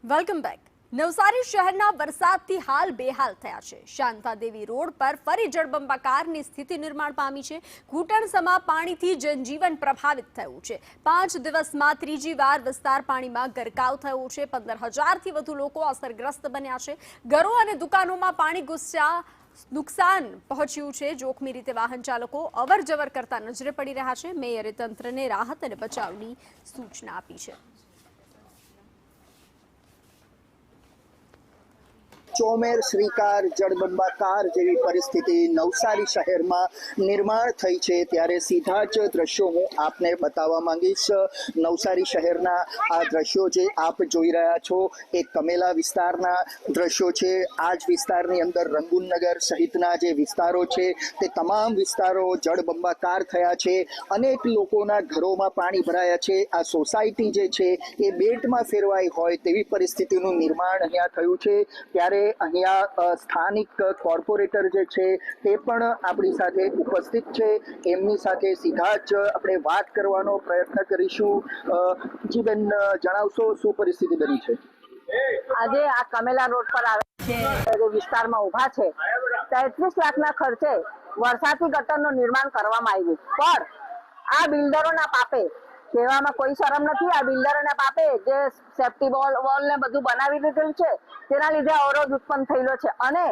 Welcome back. Navsari શહેરના વરસાદથી હાલ બેહાલ થયા છે। શાંતાદેવી રોડ પર ફરી જળબંબાકારની સ્થિતિ નિર્માણ પામી છે। ઘૂંટણસમા પાણીથી જનજીવન પ્રભાવિત થયું છે। 5 દિવસમાં ત્રીજી વાર વિસ્તાર પાણીમાં ગરકાવ થયો છે। 15,000થી વધુ લોકો અસરગ્રસ્ત બન્યા છે। ઘરો અને દુકાનોમાં પાણી ઘૂસ્યા નુકસાન પહોંચ્યું છે। જોખમી રીતે વાહન ચાલકો અવરજવર કરતા નજરે પડી રહ્યા છે। મેયરે તંત્રને રાહત અને બચાવની સૂચના આપી છે। ચોમેર શ્રીકાર જળબંબાકાર જેવી પરિસ્થિતિ નવસારી શહેરમાં નિર્માણ થઈ છે ત્યારે સીધા જ દ્રશ્યો હું આપને બતાવવા માંગીશ। નવસારી શહેરના આ દ્રશ્યો જે આપ જોઈ રહ્યા છો એ કમેલા વિસ્તારના દ્રશ્યો છે। આ જ વિસ્તારની અંદર રંગુનનગર સહિતના જે વિસ્તારો છે તે તમામ વિસ્તારો જળબંબાકાર થયા છે। અનેક લોકોના ઘરોમાં પાણી ભરાયા છે। આ સોસાયટી જે છે એ બેટમાં ફેરવાઈ હોય તેવી પરિસ્થિતિનું નિર્માણ અહીંયા થયું છે। ત્યારે અહીંયા સ્થાનિક કોર્પોરેટર જે છે તે પણ આપણી સાથે ઉપસ્થિત છે। એમની સાથે સીધા જ આપણે વાત કરવાનો પ્રયત્ન કરીશું। જી બેન, જણાવશો શું પરિસ્થિતિ બની છે? આજે આ કમેલા રોડ પર આવે વિસ્તારમાં ઉભા છે। 33 લાખના ખર્ચે વરસાદી ગટરનું નિર્માણ કરવામાં આવ્યું, પણ આ બિલ્ડરોના પાપે કહેવામાં કોઈ શરમ નથી। આ બિલ્ડરોના પાપે જે સેફ્ટી વોલ ને બધું બનાવી દીધેલું છે તેના લીધે અવરોધ ઉત્પન્ન થયેલો છે। અને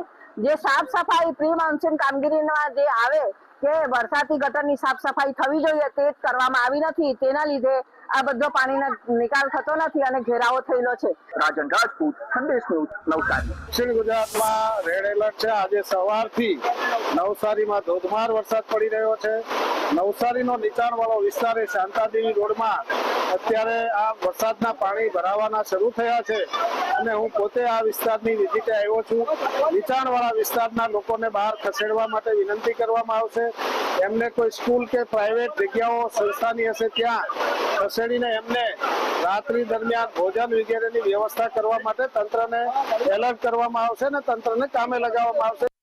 જે સાફ સફાઈ પ્રી મોન્સૂન કામગીરીમાં જે આવે કે વરસાદી ગટરની સાફ સફાઈ થવી જોઈએ તે જ કરવામાં આવી નથી। તેના લીધે આ બધો પાણીનો નિકાલ થતો નથી અને ઘેરાવો થયેલો છે। રાજન રાજપૂત, સંદેશ ન્યૂઝ, નવસારી। દક્ષિણ ગુજરાતમાં રેડ એલર્ટ છે। આજે સવારથી નવસારીમાં ધોધમાર વરસાદ પડી રહ્યો છે। નવસારીનો નીચાણવાળો વિસ્તાર એ શાંતાદેવી રોડમાં અત્યારે આ વરસાદના પાણી ભરાવાના શરૂ થયા છે અને હું પોતે આ વિસ્તારની વિઝિટે આવ્યો છું। નીચાણવાળા વિસ્તારના લોકોને બહાર ખસેડવા માટે વિનંતી કરવામાં આવશે। એમને કોઈ સ્કૂલ કે પ્રાઇવેટ જગ્યાઓ સંસ્થાની હશે ત્યાં ખસેડીને એમને રાત્રિ દરમિયાન ભોજન વગેરેની વ્યવસ્થા કરવા માટે તંત્રને એલર્ટ કરવામાં આવશે અને તંત્રને કામે લગાવવામાં આવશે।